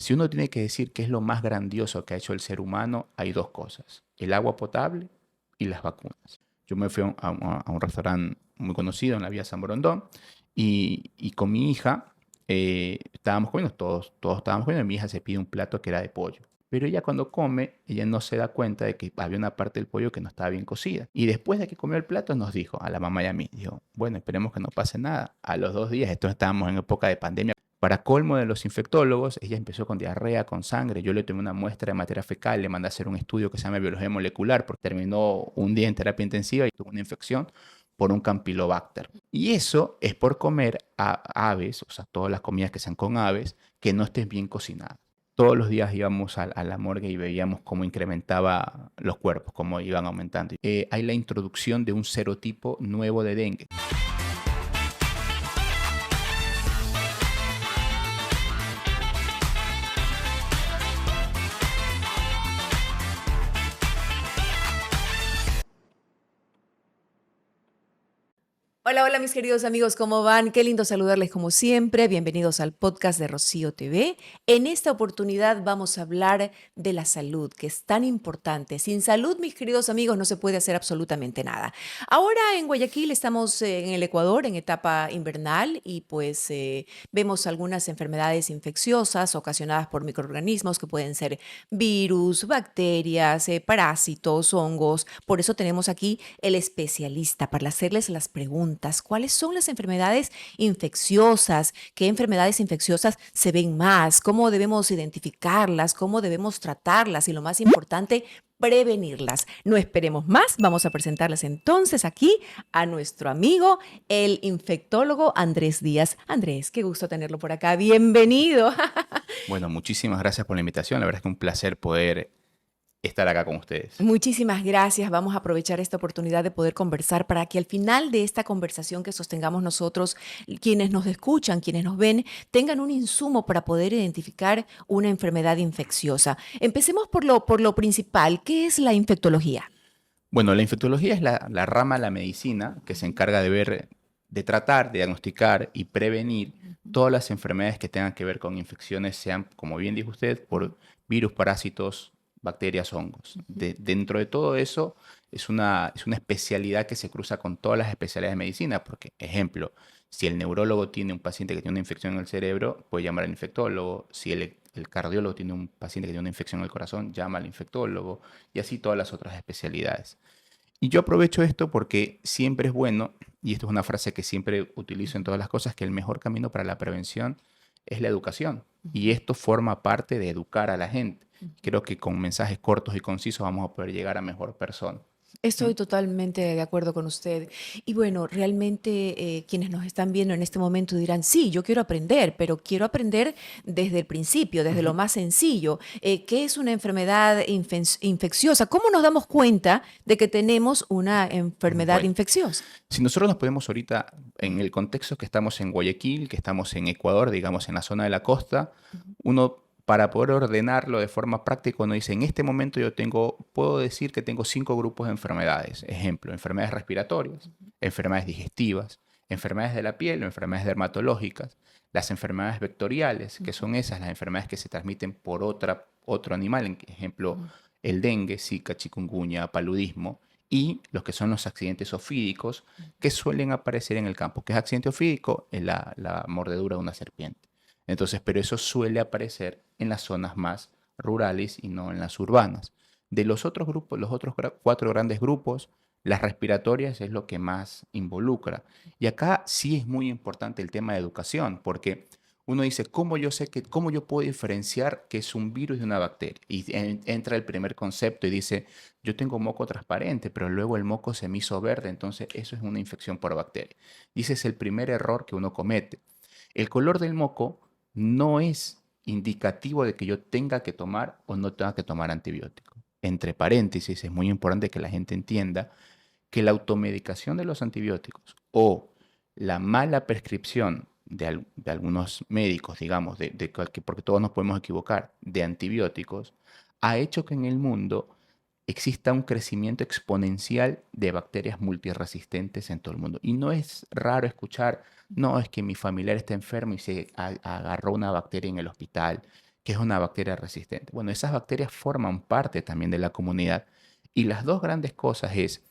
Si uno tiene que decir qué es lo más grandioso que ha hecho el ser humano, hay dos cosas: el agua potable y las vacunas. Yo me fui a un restaurante muy conocido en la vía San Borondón y con mi hija estábamos comiendo, todos estábamos comiendo, y mi hija se pide un plato que era de pollo. Pero ella cuando come, ella no se da cuenta de que había una parte del pollo que no estaba bien cocida. Y después de que comió el plato nos dijo, a la mamá y a mí, dijo, bueno, esperemos que no pase nada. A los 2 días, esto estábamos en época de pandemia, para colmo de los infectólogos, ella empezó con diarrea, con sangre. Yo le tomé una muestra de materia fecal, le mandé a hacer un estudio que se llama biología molecular, porque terminó un día en terapia intensiva y tuvo una infección por un Campylobacter. Y eso es por comer a aves, o sea, todas las comidas que sean con aves, que no estén bien cocinadas. Todos los días íbamos a la morgue y veíamos cómo incrementaba los cuerpos, cómo iban aumentando. Hay la introducción de un serotipo nuevo de dengue. Hola, hola mis queridos amigos, ¿cómo van? Qué lindo saludarles como siempre. Bienvenidos al podcast de Rocío TV. En esta oportunidad vamos a hablar de la salud, que es tan importante. Sin salud, mis queridos amigos, no se puede hacer absolutamente nada. Ahora en Guayaquil estamos en el Ecuador en etapa invernal y pues vemos algunas enfermedades infecciosas ocasionadas por microorganismos que pueden ser virus, bacterias, parásitos, hongos. Por eso tenemos aquí el especialista para hacerles las preguntas. ¿Cuáles son las enfermedades infecciosas? ¿Qué enfermedades infecciosas se ven más? ¿Cómo debemos identificarlas? ¿Cómo debemos tratarlas? Y lo más importante, prevenirlas. No esperemos más, vamos a presentarles entonces aquí a nuestro amigo, el infectólogo Andrés Díaz. Andrés, qué gusto tenerlo por acá. Bienvenido. Bueno, muchísimas gracias por la invitación. La verdad es que un placer poder estar acá con ustedes. Muchísimas gracias. Vamos a aprovechar esta oportunidad de poder conversar para que al final de esta conversación que sostengamos nosotros, quienes nos escuchan, quienes nos ven, tengan un insumo para poder identificar una enfermedad infecciosa. Empecemos por lo principal. ¿Qué es la infectología? Bueno, la infectología es la rama de la medicina que se encarga de ver, de tratar, de diagnosticar y prevenir todas las enfermedades que tengan que ver con infecciones, sean, como bien dijo usted, por virus, parásitos, bacterias, hongos. Dentro de todo eso es una especialidad que se cruza con todas las especialidades de medicina, porque, ejemplo, si el neurólogo tiene un paciente que tiene una infección en el cerebro, puede llamar al infectólogo. Si el cardiólogo tiene un paciente que tiene una infección en el corazón, llama al infectólogo, y así todas las otras especialidades. Y yo aprovecho esto porque siempre es bueno, y esto es una frase que siempre utilizo en todas las cosas, que el mejor camino para la prevención es la educación. Y esto forma parte de educar a la gente. Creo que con mensajes cortos y concisos vamos a poder llegar a mejor persona. ¿Mm? Estoy totalmente de acuerdo con usted. Y bueno, realmente quienes nos están viendo en este momento dirán, sí, yo quiero aprender, pero quiero aprender desde el principio, desde lo Ujú. más sencillo. ¿Qué es una enfermedad infecciosa? ¿Cómo nos damos cuenta de que tenemos una enfermedad Bueno, infecciosa? si nosotros nos podemos ahorita, en el contexto que estamos en Guayaquil, que estamos en Ecuador, digamos en la zona de la costa, uno para poder ordenarlo de forma práctica, uno dice, en este momento puedo decir que tengo 5 grupos de enfermedades. Ejemplo, enfermedades respiratorias, enfermedades digestivas, enfermedades de la piel o enfermedades dermatológicas, las enfermedades vectoriales, que son esas, las enfermedades que se transmiten por otro animal, ejemplo, el dengue, zika, chikungunya, paludismo, y los que son los accidentes ofídicos que suelen aparecer en el campo. ¿Qué es accidente ofídico? Es la mordedura de una serpiente. Entonces, pero eso suele aparecer en las zonas más rurales y no en las urbanas. De los otros grupos, los otros 4 grandes grupos, las respiratorias es lo que más involucra. Y acá sí es muy importante el tema de educación, porque uno dice, cómo yo puedo diferenciar que es un virus de una bacteria? Y entra el primer concepto y dice, yo tengo moco transparente, pero luego el moco se me hizo verde, entonces eso es una infección por bacteria. Y ese es el primer error que uno comete. El color del moco no es indicativo de que yo tenga que tomar o no tenga que tomar antibiótico. Entre paréntesis, es muy importante que la gente entienda que la automedicación de los antibióticos o la mala prescripción de algunos médicos, digamos, porque todos nos podemos equivocar, de antibióticos, ha hecho que en el mundo exista un crecimiento exponencial de bacterias multiresistentes en todo el mundo. Y no es raro escuchar, no, es que mi familiar está enfermo y se agarró una bacteria en el hospital, que es una bacteria resistente. Bueno, esas bacterias forman parte también de la comunidad y las dos grandes cosas es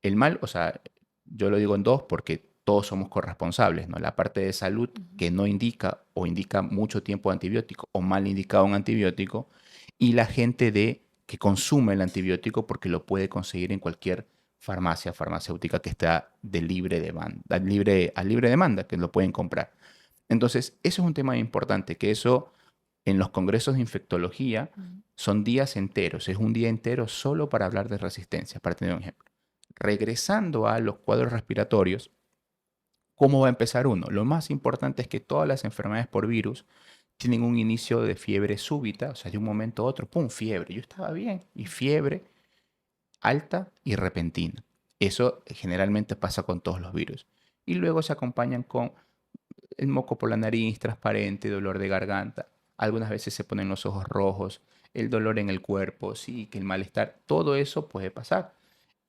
el mal, o sea, yo lo digo en dos porque todos somos corresponsables, ¿no? La parte de salud Ujú. que no indica o indica mucho tiempo de antibiótico o mal indicado un antibiótico y la gente de que consume el antibiótico porque lo puede conseguir en cualquier farmacia farmacéutica que está de libre demanda, a libre demanda, que lo pueden comprar. Entonces, eso es un tema importante, que eso en los congresos de infectología Ujú. son días enteros, es un día entero solo para hablar de resistencia, para tener un ejemplo. Regresando a los cuadros respiratorios, ¿cómo va a empezar uno? Lo más importante es que todas las enfermedades por virus tienen un inicio de fiebre súbita, o sea, de un momento a otro, ¡pum!, fiebre. Yo estaba bien y fiebre alta y repentina. Eso generalmente pasa con todos los virus. Y luego se acompañan con el moco por la nariz, transparente, dolor de garganta. Algunas veces se ponen los ojos rojos, el dolor en el cuerpo, sí, que el malestar. Todo eso puede pasar.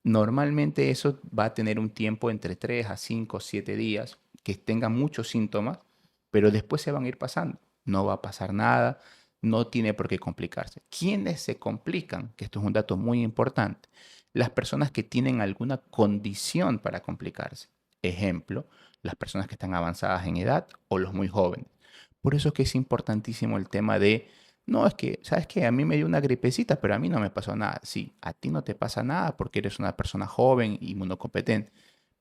Normalmente eso va a tener un tiempo entre 3 a 5, 7 días que tenga muchos síntomas, pero después se van a ir pasando. No va a pasar nada, no tiene por qué complicarse. ¿Quiénes se complican? Que esto es un dato muy importante. Las personas que tienen alguna condición para complicarse. Ejemplo, las personas que están avanzadas en edad o los muy jóvenes. Por eso es que es importantísimo el tema de no, es que, ¿sabes qué? A mí me dio una gripecita, pero a mí no me pasó nada. Sí, a ti no te pasa nada porque eres una persona joven, inmunocompetente,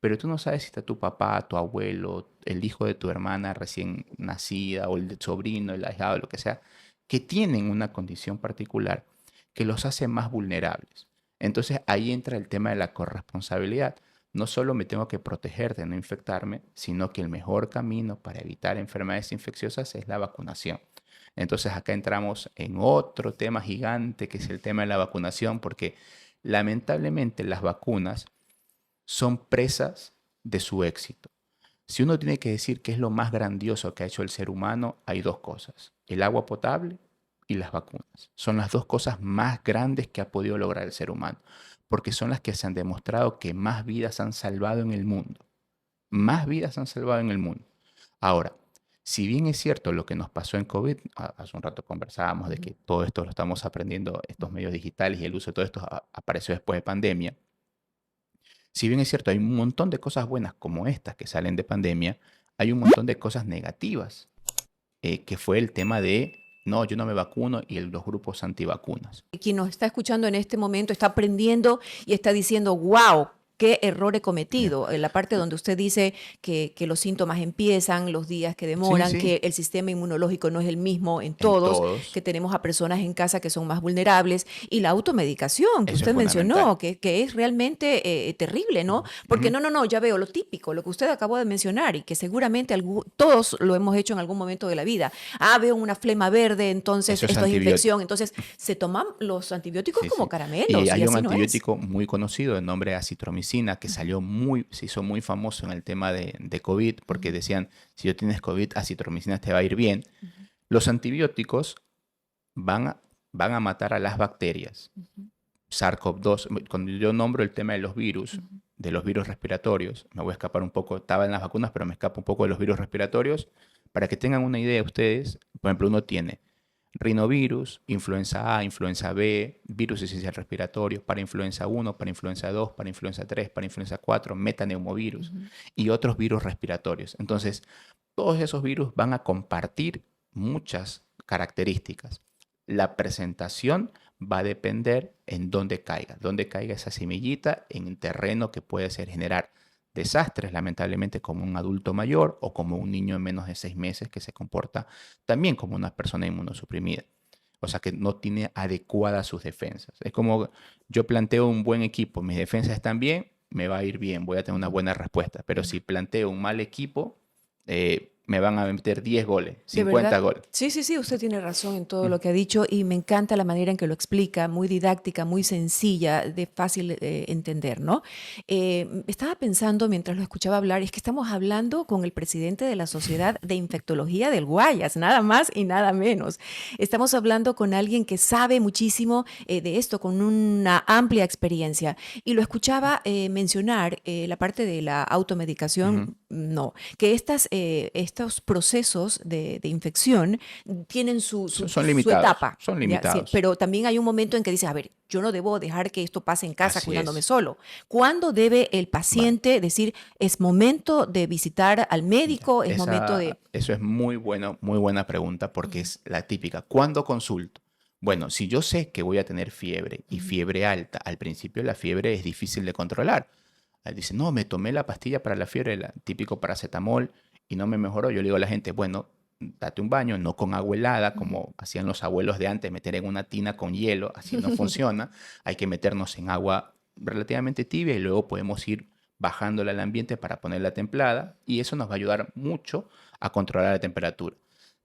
pero tú no sabes si está tu papá, tu abuelo, el hijo de tu hermana recién nacida o el sobrino, el ahijado, lo que sea, que tienen una condición particular que los hace más vulnerables. Entonces ahí entra el tema de la corresponsabilidad. No solo me tengo que proteger de no infectarme, sino que el mejor camino para evitar enfermedades infecciosas es la vacunación. Entonces acá entramos en otro tema gigante que es el tema de la vacunación, porque lamentablemente las vacunas son presas de su éxito. Si uno tiene que decir qué es lo más grandioso que ha hecho el ser humano, hay dos cosas, el agua potable y las vacunas. Son las dos cosas más grandes que ha podido lograr el ser humano, porque son las que se han demostrado que más vidas han salvado en el mundo. Más vidas han salvado en el mundo. Ahora, si bien es cierto lo que nos pasó en COVID, hace un rato conversábamos de Ujú. que todo esto lo estamos aprendiendo, estos medios digitales y el uso de todo esto apareció después de pandemia. Si bien es cierto, hay un montón de cosas buenas como estas que salen de pandemia, hay un montón de cosas negativas, que fue el tema de, no, yo no me vacuno y los grupos antivacunas. Quien nos está escuchando en este momento está aprendiendo y está diciendo, wow, qué error he Ya. cometido. En la parte donde usted dice que los síntomas empiezan, los días que Sí, demoran, sí, que el sistema inmunológico no es el mismo en en todos, todos. que tenemos a personas en casa que son más vulnerables y la automedicación que Eso es usted fundamental. mencionó, que es realmente terrible, ¿no? Porque Ujú. no, ya veo lo típico, lo que usted acabó de mencionar y que seguramente todos lo hemos hecho en algún momento de la vida. Ah, veo una flema verde, entonces Eso es esto es antibiótico. infección, entonces se toman los antibióticos Sí, como sí. Y caramelos y hay un así no es. antibiótico muy conocido de nombre acitromicina que Ujú. salió muy, se hizo muy famoso en el tema de COVID porque Ujú. decían, si yo tienes COVID, acitromicina te va a ir bien. Ujú. Los antibióticos van a, van a matar a las bacterias. Ujú. SARS-CoV-2, cuando yo nombro el tema Ujú. de los virus respiratorios, me voy a escapar un poco, estaba en las vacunas, pero me escapo un poco de los virus respiratorios, para que tengan una idea ustedes, por ejemplo, uno tiene rinovirus, influenza A, influenza B, virus esencial respiratorio, para influenza 1, para influenza 2, para influenza 3, para influenza 4, metaneumovirus Ujú. y otros virus respiratorios. Entonces, todos esos virus van a compartir muchas características. La presentación va a depender en dónde caiga esa semillita en el terreno que puede ser generar desastres, lamentablemente, como un adulto mayor o como un niño de menos de 6 meses que se comporta también como una persona inmunosuprimida. O sea, que no tiene adecuadas sus defensas. Es como yo planteo un buen equipo, mis defensas están bien, me va a ir bien, voy a tener una Ujú. buena respuesta. Pero si planteo un mal equipo, me van a meter 10 goles, De 50 verdad. goles. Sí, sí, sí, usted tiene razón en todo Mm. lo que ha dicho y me encanta la manera en que lo explica, muy didáctica, muy sencilla, de fácil entender, ¿no? Estaba pensando mientras lo escuchaba hablar, es que estamos hablando con el presidente de la Sociedad de Infectología del Guayas, nada más y nada menos. Estamos hablando con alguien que sabe muchísimo de esto, con una amplia experiencia. Y lo escuchaba mencionar la parte de la automedicación. Ujú. no, que estos procesos de infección tienen Son su limitados, etapa, son ¿ya? Sí, limitados. pero también hay un momento en que dices, a ver, yo no debo dejar que esto pase en casa Así cuidándome es. solo. ¿Cuándo debe el Vale. paciente decir, es momento de visitar al Ya. médico, es momento de... Eso es muy buena pregunta porque Ujú, es la típica. ¿Cuándo consulto? Bueno, si yo sé que voy a tener fiebre y ujú, fiebre alta, al principio la fiebre es difícil de controlar. Dice, no, me tomé la pastilla para la fiebre, el típico paracetamol, y no me mejoró. Yo le digo a la gente, bueno, date un baño, no con agua helada, ujú, como hacían los abuelos de antes, meter en una tina con hielo, así no funciona. Hay que meternos en agua relativamente tibia y luego podemos ir bajándola al ambiente para ponerla templada, y eso nos va a ayudar mucho a controlar la temperatura.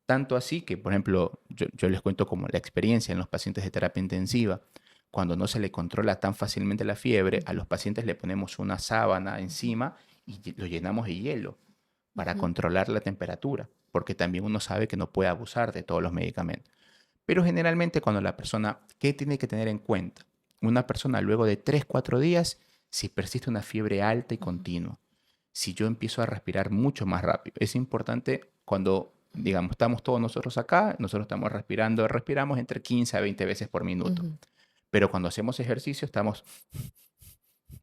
Tanto así que, por ejemplo, yo les cuento como la experiencia en los pacientes de terapia intensiva. Cuando no se le controla tan fácilmente la fiebre, a ujú, los pacientes le ponemos una sábana ujú, encima y lo llenamos de hielo para ujú, controlar la temperatura, porque también uno sabe que no puede abusar de todos los medicamentos. Pero generalmente cuando la persona, ¿qué tiene que tener en cuenta? Una persona luego de 3 4 días, si persiste una fiebre alta y ujú, continua, si yo empiezo a respirar mucho más rápido, es importante cuando, digamos, estamos todos nosotros acá, nosotros estamos respirando, respiramos entre 15 a 20 veces por minuto. ujú, Pero cuando hacemos ejercicio estamos,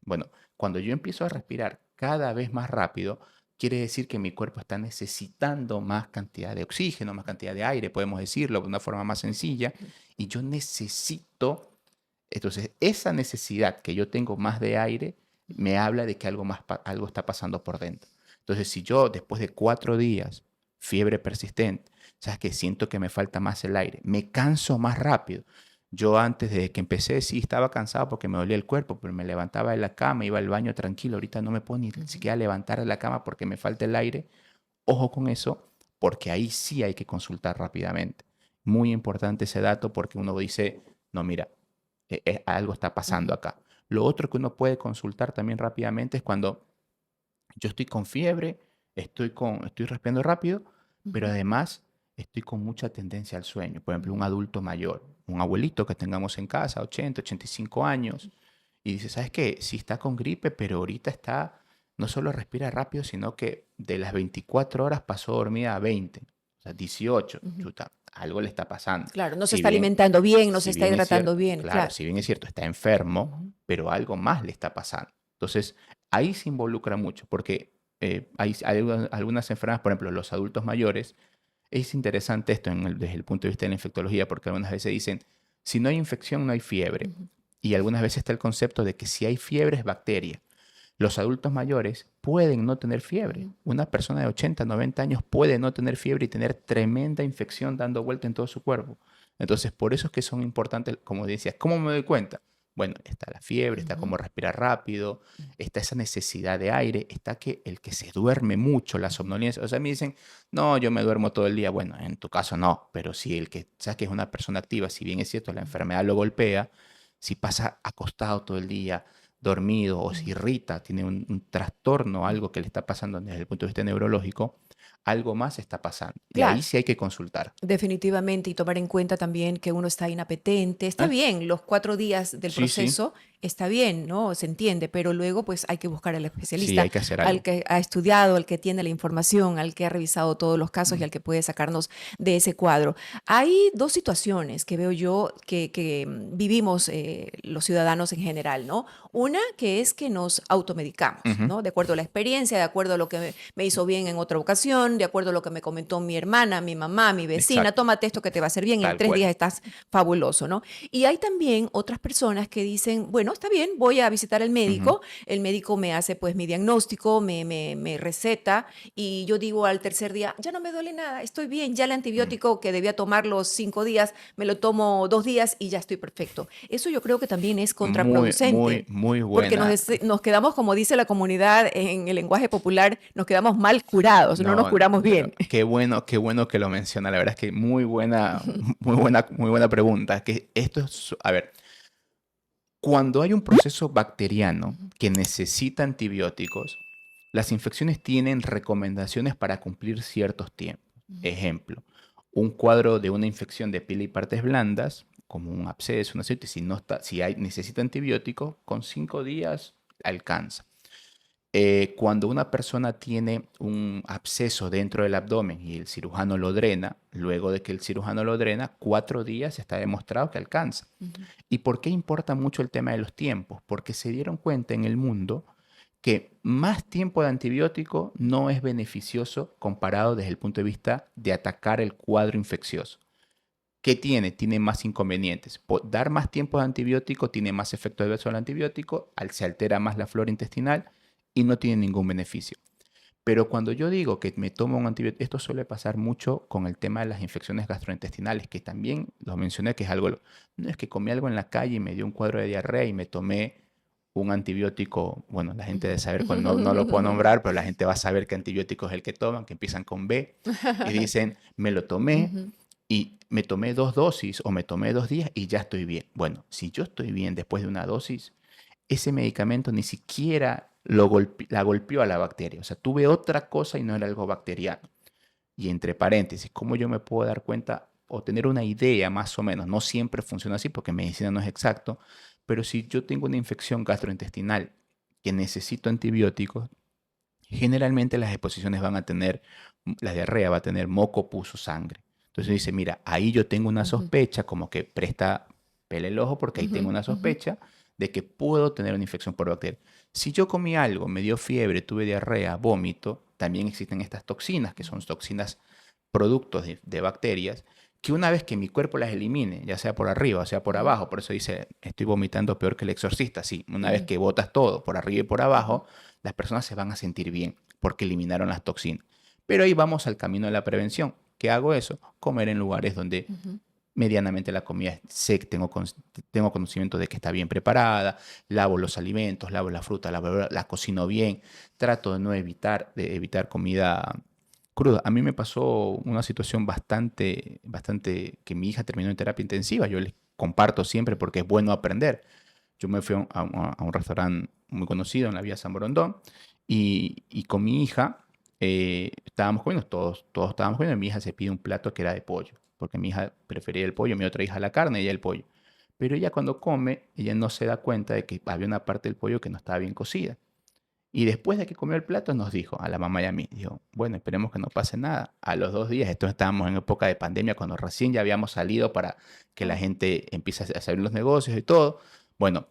bueno, cuando yo empiezo a respirar cada vez más rápido, quiere decir que mi cuerpo está necesitando más cantidad de oxígeno, más cantidad de aire, podemos decirlo de una forma más sencilla, ujú. y yo necesito, entonces esa necesidad que yo tengo más de aire me habla de que algo más, algo está pasando por dentro. Entonces, si yo después de 4 días, fiebre persistente, sabes que siento que me falta más el aire, me canso más rápido. Yo antes de que empecé sí estaba cansado porque me dolía el cuerpo, pero me levantaba de la cama, iba al baño tranquilo. Ahorita no me puedo ni Ujú. siquiera levantar de la cama porque me falta el aire. Ojo con eso, porque ahí sí hay que consultar rápidamente. Muy importante ese dato porque uno dice, no, mira, algo está pasando Ujú, acá. Lo otro que uno puede consultar también rápidamente es cuando yo estoy con fiebre, estoy respirando rápido, pero ujú, además estoy con mucha tendencia al sueño. Por ejemplo, un ujú, adulto mayor, un abuelito que tengamos en casa, 80, 85 años, y dice, ¿sabes qué? Sí está con gripe, pero ahorita está, no solo respira rápido, sino que de las 24 horas pasó dormida a 20, o sea, 18, ujú. chuta, algo le está pasando. Claro, no se Si está bien, alimentando bien, no se si está bien es hidratando cierto, bien, claro, claro. si bien es cierto, está enfermo, Ujú, pero algo más le está pasando. Entonces, ahí se involucra mucho, porque hay algunas enfermedades, por ejemplo, los adultos mayores. Es interesante esto desde el punto de vista de la infectología, porque algunas veces dicen, si no hay infección, no hay fiebre. ujú, Y algunas veces está el concepto de que si hay fiebre es bacteria. Los adultos mayores pueden no tener fiebre. ujú. Una persona de 80, 90 años puede no tener fiebre y tener tremenda infección dando vuelta en todo su cuerpo. Entonces, por eso es que son importantes, como decías, ¿cómo me doy cuenta? Bueno, está la fiebre, está Ujú, como respirar rápido, ujú, está esa necesidad de aire, está que el que se duerme mucho, la ujú. somnolencia. O sea, me dicen, no, yo me duermo todo el día. Bueno, en tu caso no, pero si el que, sabes que es una persona activa, si bien es cierto, la enfermedad lo golpea, si pasa acostado todo el día, dormido o se Ujú, irrita, tiene un trastorno, ujú. algo que le está pasando desde el punto de vista neurológico, algo más está pasando. Y ahí Claro. sí hay que consultar. Definitivamente, y tomar en cuenta también que uno está inapetente. Está Ah, bien, los 4 días del sí, sí, proceso está bien, ¿no? Se entiende, pero luego pues hay que buscar al sí, especialista, hay que hacer al algo. que ha estudiado, al que tiene la información, al que ha revisado todos los casos y Mm, al que puede sacarnos de ese cuadro. Hay dos situaciones que veo yo que vivimos los ciudadanos en general, ¿no? Una que es que nos automedicamos, ujú, ¿no? De acuerdo a la experiencia, de acuerdo a lo que me hizo bien en otra ocasión, de acuerdo a lo que me comentó mi hermana, mi mamá, mi vecina, exacto, tómate esto que te va a hacer bien, en tal 3 días cual. estás fabuloso, ¿no? Y hay también otras personas que dicen, bueno, está bien, voy a visitar al Ujú, médico, el médico me hace pues mi diagnóstico, me receta y yo digo al tercer día, ya no me duele nada, estoy bien, ya el mm. antibiótico que debía tomar los 5 días, me lo tomo 2 días y ya estoy perfecto. Eso yo creo que también es Muy, muy, contraproducente. muy Porque buena. nos quedamos, como dice la comunidad en el lenguaje popular, nos quedamos mal curados, no nos No, curamos pero bien. qué bueno que lo menciona. La verdad es que muy buena, muy buena pregunta. Que esto es, a ver, cuando hay un proceso bacteriano Ujú, que necesita antibióticos, las infecciones tienen recomendaciones para cumplir ciertos tiempos. ujú, Ejemplo, un cuadro de una infección de piel y partes blandas, como un absceso, una sepsis, si no está, si hay, necesita antibiótico, con 5 días alcanza. Cuando una persona tiene un absceso dentro del abdomen y el cirujano lo drena, luego de que el cirujano lo drena, 4 días está demostrado que alcanza. Ujú. ¿Y por qué importa mucho el tema de los tiempos? Porque se dieron cuenta en el mundo que más tiempo de antibiótico no es beneficioso comparado desde el punto de vista de atacar el cuadro infeccioso. ¿Qué tiene? Tiene más inconvenientes. Dar más tiempo de antibiótico tiene más efecto adverso al antibiótico, se altera más la flora intestinal y no tiene ningún beneficio. Pero cuando yo digo que me tomo un antibiótico, esto suele pasar mucho con el tema de las infecciones gastrointestinales, que también lo mencioné, que es algo, no es que comí algo en la calle y me dio un cuadro de diarrea y me tomé un antibiótico, bueno, la gente debe saber, cuando no lo puedo nombrar, pero la gente va a saber qué antibiótico es el que toman, que empiezan con B, y dicen, me lo tomé Ujú. y me tomé 2 dosis o me tomé 2 días y ya estoy bien. Bueno, si yo estoy bien después de una dosis, ese medicamento ni siquiera la golpeó a la bacteria. O sea, tuve otra cosa y no era algo bacteriano. Y entre paréntesis, ¿cómo yo me puedo dar cuenta o tener una idea más o menos? No siempre funciona así porque medicina no es exacto, pero si yo tengo una infección gastrointestinal que necesito antibióticos, generalmente las exposiciones van a tener, la diarrea va a tener moco, pus o sangre. Entonces dice, mira, ahí yo tengo una Ujú. sospecha, como que presta pele el ojo porque ahí Ujú. tengo una Ujú. sospecha de que puedo tener una infección por bacteria. Si yo comí algo, me dio fiebre, tuve diarrea, vómito, también existen estas toxinas, que son toxinas productos de bacterias, que una vez que mi cuerpo las elimine, ya sea por arriba o sea por Ujú. abajo, por eso dice, estoy vomitando peor que el exorcista, sí, una vez Ujú. que botas todo por arriba y por Ujú. abajo, las personas se van a sentir bien porque eliminaron las toxinas. Pero ahí vamos al camino de la prevención. ¿Qué hago eso? Comer en lugares donde Ujú. medianamente la comida, sé que tengo conocimiento de que está bien preparada, lavo los alimentos, lavo la fruta, la verdura, la cocino bien, trato de no evitar comida cruda. A mí me pasó una situación bastante que mi hija terminó en terapia intensiva. Yo les comparto siempre porque es bueno aprender. Yo me fui a un restaurante muy conocido en la vía San Borondón y con mi hija estábamos comiendo, todos estábamos comiendo y mi hija se pide un plato que era de pollo, porque mi hija prefería el pollo, mi otra hija la carne y ella el pollo. Pero ella cuando come, ella no se da cuenta de que había una parte del pollo que no estaba bien cocida. Y después de que comió el plato nos dijo a la mamá y a mí, dijo, bueno, esperemos que no pase nada. A los 2 días, esto estábamos en época de pandemia, cuando recién ya habíamos salido para que la Oh. gente empiece a abrir los negocios y todo. Bueno,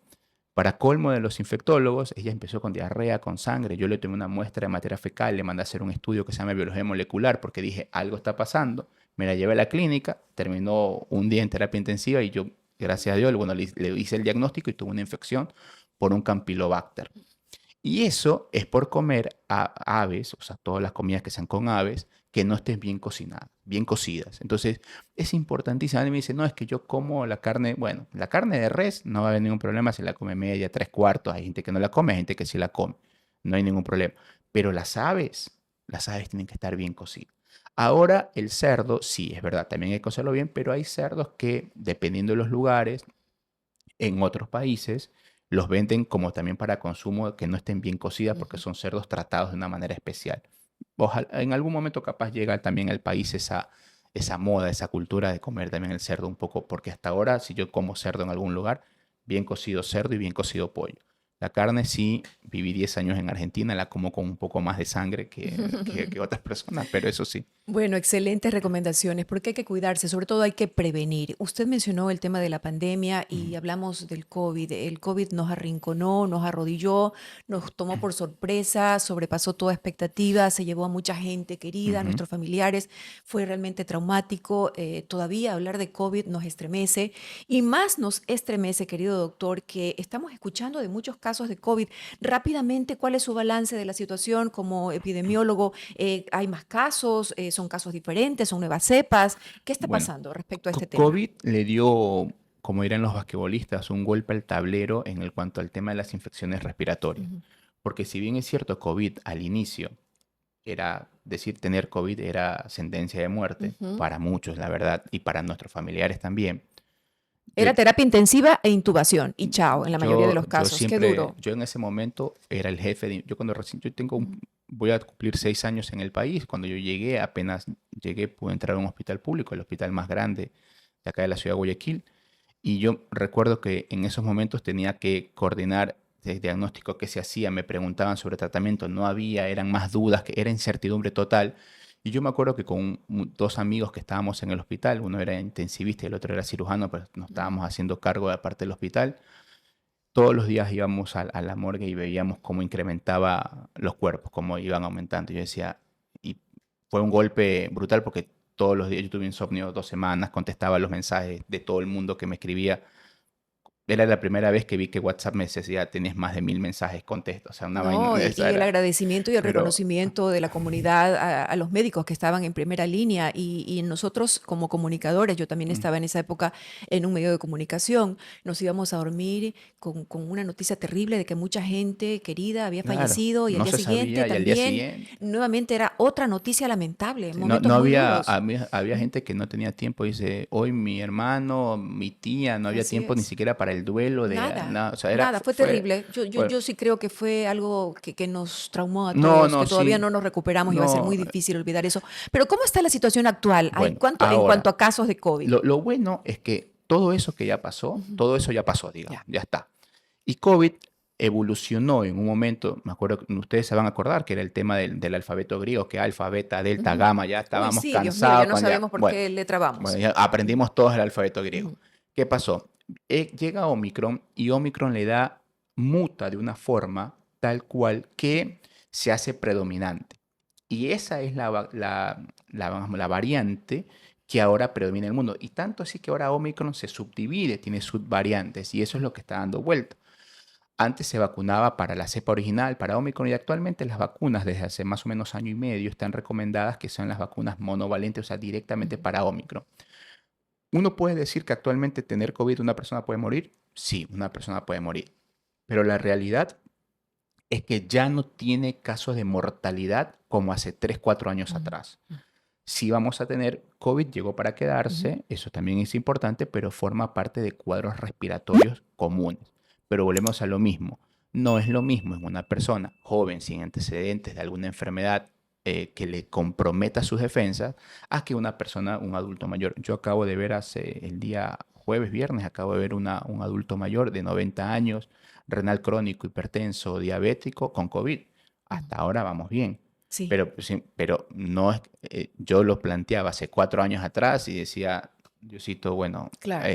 para colmo de los infectólogos, ella empezó con diarrea, con sangre. Yo le tomé una muestra de materia fecal, le mandé a hacer un estudio que se llama biología molecular porque dije, algo está pasando. Me la llevé a la clínica, terminó un día en terapia intensiva y yo, gracias a Dios, bueno, le hice el diagnóstico y tuvo una infección por un Campylobacter. Y eso es por comer aves, o sea, todas las comidas que sean con aves, que no estén bien cocinadas, bien cocidas. Entonces, es importantísimo. Alguien me dice, no, es que yo como la carne, bueno, la carne de res no va a haber ningún problema si la come media, 3/4. Hay gente que no la come, hay gente que sí la come. No hay ningún problema. Pero las aves tienen que estar bien cocidas. Ahora, el cerdo, sí, es verdad, también hay que cocerlo bien, pero hay cerdos que, dependiendo de los lugares, en otros países los venden como también para consumo que no estén bien cocidas porque Ujú. son cerdos tratados de una manera especial. Ojalá, en algún momento capaz llega también al país esa moda, esa cultura de comer también el cerdo un poco, porque hasta ahora si yo como cerdo en algún lugar, bien cocido cerdo y bien cocido pollo. La carne sí, viví 10 años en Argentina, la como con un poco más de sangre que otras personas, pero eso sí. Bueno, excelentes recomendaciones, porque hay que cuidarse, sobre todo hay que prevenir. Usted mencionó el tema de la pandemia y Mm, hablamos del COVID. El COVID nos arrinconó, nos arrodilló, nos tomó por sorpresa, sobrepasó toda expectativa, se llevó a mucha gente querida, a ujú. nuestros familiares. Fue realmente traumático. Todavía hablar de COVID nos estremece y más nos estremece, querido doctor, que estamos escuchando de muchos casos de COVID. Rápidamente, ¿cuál es su balance de la situación como epidemiólogo? ¿Hay más casos? ¿Son casos diferentes? ¿Son nuevas cepas? ¿Qué está Bueno, pasando respecto a este tema? COVID le dio, como dirán los basquetbolistas, un golpe al tablero en el cuanto al tema de las infecciones respiratorias. Ujú. Porque si bien es cierto, COVID al inicio era decir tener COVID era sentencia de muerte Ujú. para muchos, la verdad, y para nuestros familiares también. Era Yo, terapia intensiva e intubación y chao, en la mayoría de yo, los yo casos. Qué siempre, duro. yo en ese momento era el jefe yo cuando recién, Ujú. voy a cumplir 6 años en el país. Cuando yo llegué, apenas llegué, pude entrar a un hospital público, el hospital más grande de acá de la ciudad de Guayaquil. Y yo recuerdo que en esos momentos tenía que coordinar de diagnóstico que se hacía, me preguntaban sobre tratamiento, no había, eran más dudas, que era incertidumbre total. Y yo me acuerdo que con dos amigos que estábamos en el hospital, uno era intensivista y el otro era cirujano, pero nos estábamos haciendo cargo de la parte del hospital, todos los días íbamos a la morgue y veíamos cómo incrementaba los cuerpos, cómo iban aumentando. Yo decía, y fue un golpe brutal porque todos los días yo tuve insomnio 2 semanas, contestaba los mensajes de todo el mundo que me escribía. Era la primera vez que vi que WhatsApp me decía, tenés más de 1000 mensajes, contesta. O sea, una vaina, No, y esa el era. agradecimiento y el Pero, reconocimiento de la comunidad a los médicos que estaban en primera línea y nosotros como comunicadores, yo también mm, estaba en esa época en un medio de comunicación, nos íbamos a dormir con una noticia terrible de que mucha gente querida había claro, fallecido y al no día se siguiente sabía y al día también siguiente. nuevamente era otra noticia lamentable, Sí, no, momentos no muy había, duros. había Ujú. gente que no tenía tiempo, dice, hoy mi hermano, mi tía, no había Así tiempo ni es. siquiera para el duelo de Nada, nada, o sea, nada, fue fue, terrible. fue- Yo sí creo que fue algo que nos traumó a no, todos, que no, todavía sí, no nos recuperamos y va a ser no, muy difícil olvidar eso. Pero ¿cómo está la situación actual? bueno, En cuanto ahora, a casos de COVID? lo bueno es que todo eso que ya pasó, Ujú. todo eso ya pasó, digamos, Ya. ya está. Y COVID evolucionó en un momento, me acuerdo que ustedes se van a acordar que era el tema del alfabeto griego, que alfa, beta, delta, Ujú. gamma, ya Uy, estábamos sí, Dios mío, ya cansados no con ya, sabemos por qué le bueno, trabamos. ya aprendimos todos el alfabeto griego. Ujú. ¿Qué pasó? Llega Omicron y Omicron le da, muta de una forma tal cual que se hace predominante. Y esa es vamos, la variante que ahora predomina en el mundo. Y tanto así que ahora Omicron se subdivide, tiene subvariantes, y eso es lo que está dando vuelta. Antes se vacunaba para la cepa original, para Omicron, y actualmente las vacunas desde hace más o menos año y medio están recomendadas que son las vacunas monovalentes, o sea, directamente Ujú. para Omicron. Uno puede decir que actualmente tener COVID una persona puede morir. Sí, una persona puede morir. Pero la realidad es que ya no tiene casos de mortalidad como hace 3 4 años Ujú. atrás. Sí vamos a tener COVID, llegó para Ujú. quedarse, eso también es importante, pero forma parte de cuadros respiratorios comunes. Pero volvemos a lo mismo. No es lo mismo en una persona joven sin antecedentes de alguna enfermedad que le comprometa sus defensas a que una persona, un adulto mayor. Yo acabo de ver hace el día jueves, viernes, acabo de ver un adulto mayor de 90 años, renal crónico, hipertenso, diabético, con COVID. Ujú. Hasta ahora vamos bien. Sí, Pero, sí, pero no es, yo lo planteaba hace 4 años atrás y decía, Diosito, bueno, claro.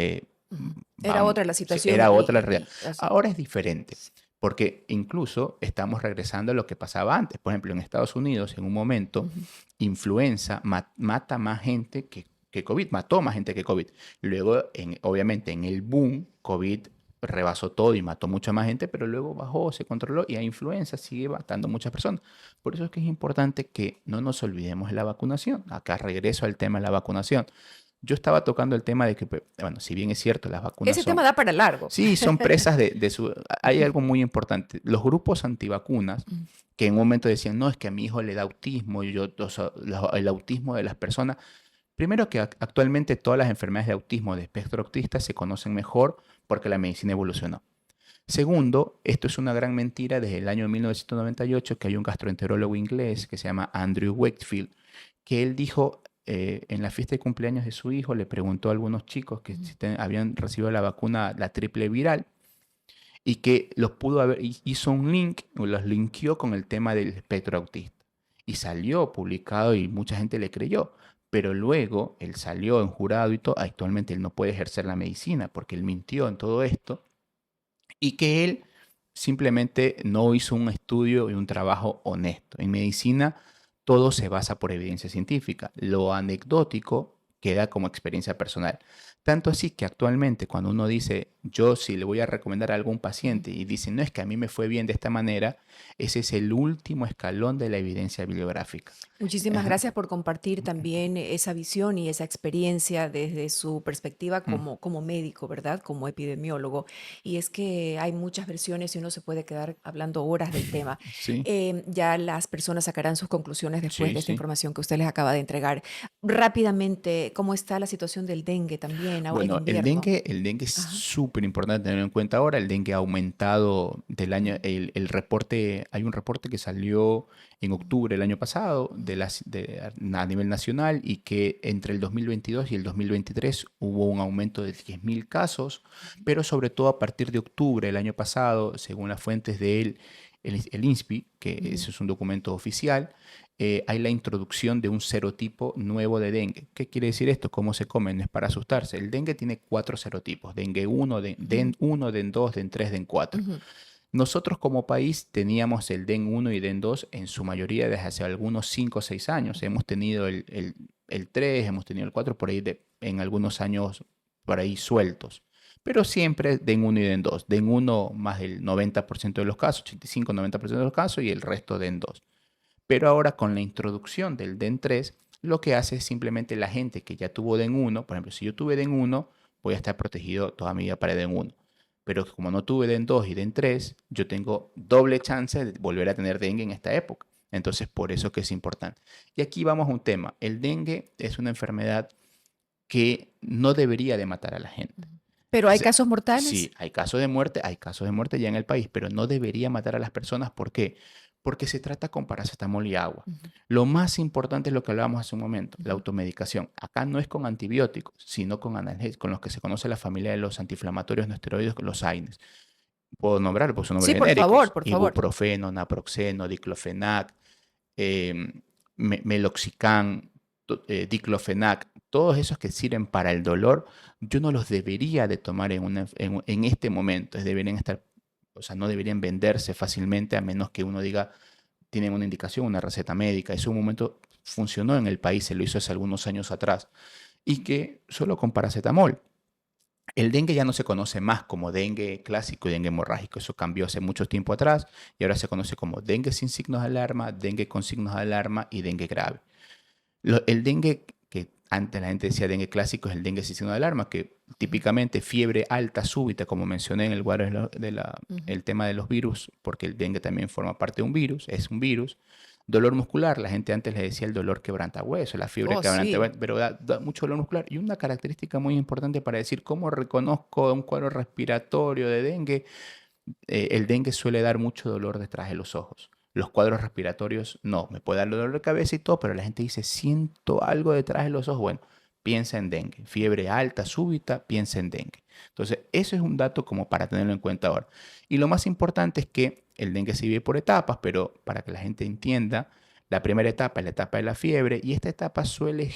Ujú. Era vamos, otra la sí, situación era otra la realidad. así. Ahora es diferente, porque incluso estamos regresando a lo que pasaba antes. Por ejemplo, en Estados Unidos, en un momento, Ujú. influenza mata más gente que COVID, mató más gente que COVID. Luego, obviamente, en el boom, COVID rebasó todo y mató mucha más gente, pero luego bajó, se controló y a influenza sigue matando muchas personas. Por eso es que es importante que no nos olvidemos de la vacunación. Acá regreso al tema de la vacunación. Yo estaba tocando el tema de que, pues, bueno, si bien es cierto, las vacunas Ese tema son, da para largo. sí, son presas de su. Hay algo muy importante. Los grupos antivacunas, Ujú. que en un momento decían, no, es que a mi hijo le da autismo, y yo, o sea, el autismo de las personas. Primero que actualmente todas las enfermedades de autismo de espectro autista se conocen mejor porque la medicina evolucionó. Segundo, esto es una gran mentira desde el año 1998, que hay un gastroenterólogo inglés que se llama Andrew Wakefield, que él dijo en la fiesta de cumpleaños de su hijo, le preguntó a algunos chicos que Ujú. si habían recibido la vacuna, la triple viral, y que los pudo haber, hizo un link, o los linkeó con el tema del espectro autista. Y salió publicado y mucha gente le creyó. Pero luego él salió en jurado y todo. Actualmente él no puede ejercer la medicina porque él mintió en todo esto y que él simplemente no hizo un estudio y un trabajo honesto. En medicina todo se basa por evidencia científica. Lo anecdótico queda como experiencia personal. Tanto así que actualmente cuando uno dice, yo si le voy a recomendar a algún Ujú. paciente y dice, no es que a mí me fue bien de esta manera, ese es el último escalón de la evidencia bibliográfica. Muchísimas Ajá. gracias por compartir también esa visión y esa experiencia desde su perspectiva Mm, como médico, ¿verdad? Como epidemiólogo. Y es que hay muchas versiones y uno se puede quedar hablando horas del tema. sí, Ya las personas sacarán sus conclusiones después sí, de esta sí. información que usted les acaba de entregar. Rápidamente, ¿cómo está la situación del dengue también ahora en Bueno, invierno? el dengue es Ajá. súper importante tenerlo en cuenta ahora. El dengue ha aumentado del año, el reporte, hay un reporte que salió en octubre del año pasado a nivel nacional y que entre el 2022 y el 2023 hubo un aumento de 10.000 casos, pero sobre todo a partir de octubre del año pasado, según las fuentes de el INSPI, que ese es un documento oficial, hay la introducción de un serotipo nuevo de dengue. ¿Qué quiere decir esto? ¿Cómo se come? No es para asustarse. El dengue tiene 4 serotipos. Dengue 1, DEN 1, DEN 2, DEN 3, DEN 4. Ujú. Nosotros como país teníamos el DEN 1 y DEN 2 en su mayoría desde hace algunos 5 o 6 años. Hemos tenido el 3, hemos tenido el 4 por ahí en algunos años por ahí sueltos. Pero siempre DEN 1 y DEN 2. DEN 1 más del 90% de los casos, 85-90% de los casos y el resto DEN 2. Pero ahora con la introducción del DEN 3, lo que hace es simplemente la gente que ya tuvo DEN 1, por ejemplo, si yo tuve DEN 1, voy a estar protegido toda mi vida para DEN 1. Pero como no tuve DEN 2 y DEN 3, yo tengo doble chance de volver a tener dengue en esta época. Entonces, por eso que es importante. Y aquí vamos a un tema. El dengue es una enfermedad que no debería de matar a la gente. Pero hay casos mortales. Sí, hay casos de muerte ya en el país, pero no debería matar a las personas. ¿Por qué? Porque se trata con paracetamol y agua. Ujú. Lo más importante es lo que hablábamos hace un momento, la Ujú. automedicación. Acá no es con antibióticos, sino con analgésicos, con los que se conoce la familia de los antiinflamatorios no esteroides, los AINES. Puedo nombrar, pues son nombres Sí, por favor, genéricos: por favor. ibuprofeno, naproxeno, diclofenac, meloxicam, diclofenac. Todos esos que sirven para el dolor, yo no los debería de tomar en este momento. Deberían estar, o sea, no deberían venderse fácilmente a menos que uno diga, tienen una indicación, una receta médica. Eso en un momento funcionó en el país, se lo hizo hace algunos años atrás. Y que solo con paracetamol. El dengue ya no se conoce más como dengue clásico y dengue hemorrágico. Eso cambió hace mucho tiempo atrás y ahora se conoce como dengue sin signos de alarma, dengue con signos de alarma y dengue grave. El dengue que antes la gente decía dengue clásico es el dengue sin signo de alarma, que típicamente fiebre alta súbita, como mencioné en el cuadro el tema de los virus, porque el dengue también forma parte de un virus, es un virus. Dolor muscular, la gente antes le decía el dolor quebrantahueso, la fiebre Oh, quebrantahueso, sí. pero da mucho dolor muscular. Y una característica muy importante para decir cómo reconozco un cuadro respiratorio de dengue: el dengue suele dar mucho dolor detrás de los ojos. Los cuadros respiratorios no, me puede dar dolor de cabeza y todo, pero la gente dice, siento algo detrás de los ojos. Bueno, piensa en dengue. Fiebre alta, súbita, piensa en dengue. Entonces, eso es un dato como para tenerlo en cuenta ahora. Y lo más importante es que el dengue se vive por etapas, pero para que la gente entienda, la primera etapa es la etapa de la fiebre y esta etapa suele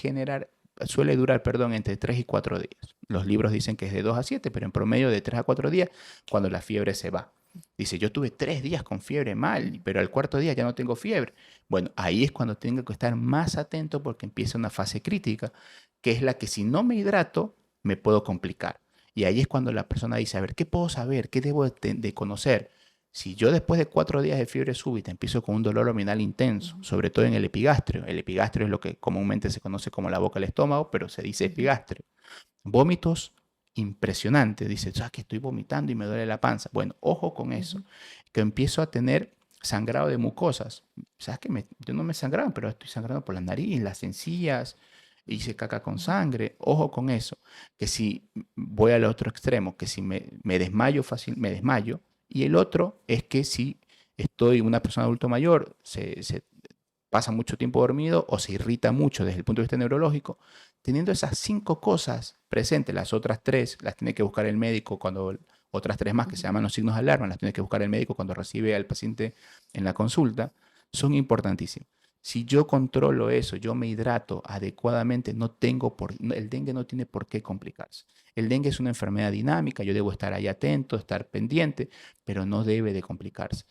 durar, perdón, entre 3 y 4 días. Los libros dicen que es de 2 a 7, pero en promedio de 3 a 4 días cuando la fiebre se va. Dice, yo tuve 3 días con fiebre mal, pero al cuarto día ya no tengo fiebre. Bueno, ahí es cuando tengo que estar más atento porque empieza una fase crítica, que es la que si no me hidrato, me puedo complicar. Y ahí es cuando la persona dice, a ver, ¿qué puedo saber? ¿Qué debo de conocer? Si yo después de 4 días de fiebre súbita empiezo con un dolor abdominal intenso, Ujú. sobre todo en el epigastrio es lo que comúnmente se conoce como la boca del estómago, pero se dice Ujú. epigastrio. Vómitos impresionantes, dice, ¿sabes que estoy vomitando y me duele la panza? Bueno, ojo con eso, Ujú. que empiezo a tener sangrado de mucosas. ¿Sabes que yo no me sangraba, pero estoy sangrando por la nariz, las encías, hice caca con Ujú. sangre? Ojo con eso, que si voy al otro extremo, que si me desmayo fácil, me desmayo. Y el otro es que si estoy una persona adulto mayor, se pasa mucho tiempo dormido o se irrita mucho desde el punto de vista neurológico, teniendo esas 5 cosas presentes, las otras 3 las tiene que buscar el médico cuando, otras 3 más que se Ujú. llaman los signos de alarma, las tiene que buscar el médico cuando recibe al paciente en la consulta, son importantísimas. Si yo controlo eso, yo me hidrato adecuadamente, el dengue no tiene por qué complicarse. El dengue es una enfermedad dinámica, yo debo estar ahí atento, estar pendiente, pero no debe de complicarse.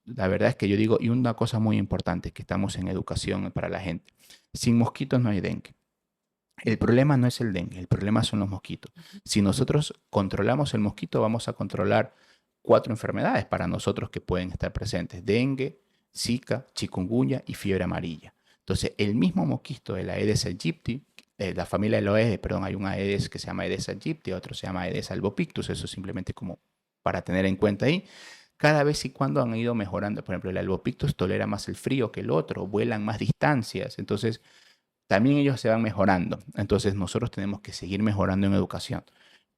La verdad es que yo digo, y una cosa muy importante, que estamos en educación para la gente: sin mosquitos no hay dengue. El problema no es el dengue, el problema son los mosquitos. Ujú. Si nosotros controlamos el mosquito, vamos a controlar 4 enfermedades para nosotros que pueden estar presentes: dengue, zika, chikungunya y fiebre amarilla. Entonces, el mismo mosquito de la Aedes aegypti, la familia de los Aedes, perdón, hay un Aedes que se llama Aedes aegypti, otro se llama Aedes albopictus, eso simplemente como para tener en cuenta ahí. Cada vez y cuando han ido mejorando. Por ejemplo, el albopictus tolera más el frío que el otro, vuelan más distancias. Entonces, también ellos se van mejorando. Entonces nosotros tenemos que seguir mejorando en educación.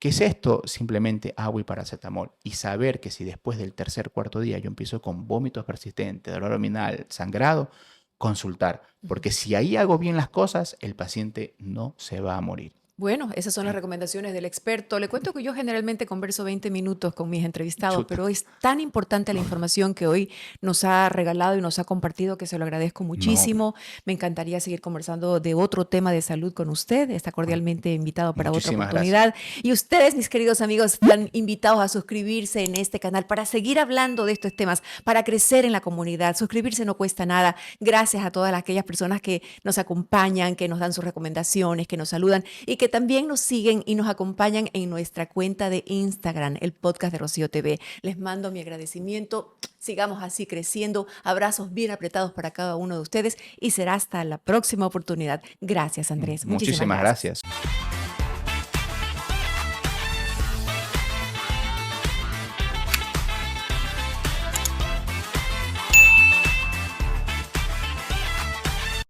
¿Qué es esto? Simplemente agua y paracetamol. Y saber que si después del tercer, cuarto día yo empiezo con vómitos persistentes, dolor abdominal, sangrado, consultar. Porque si ahí hago bien las cosas, el paciente no se va a morir. Bueno, esas son las recomendaciones del experto. Le cuento que yo generalmente converso 20 minutos con mis entrevistados, Chuta. pero es tan importante la información que hoy nos ha regalado y nos ha compartido que se lo agradezco No, muchísimo. Me encantaría seguir conversando de otro tema de salud con usted. Está cordialmente invitado para otra muchísimas gracias. oportunidad. Y ustedes, mis queridos amigos, están invitados a suscribirse en este canal para seguir hablando de estos temas, para crecer en la comunidad. Suscribirse no cuesta nada. Gracias a todas aquellas personas que nos acompañan, que nos dan sus recomendaciones, que nos saludan y que también nos siguen y nos acompañan en nuestra cuenta de Instagram, el podcast de Rocío TV. Les mando mi agradecimiento. Sigamos así creciendo. Abrazos bien apretados para cada uno de ustedes y será hasta la próxima oportunidad. Gracias, Andrés. Muchísimas Muchísimas gracias. gracias.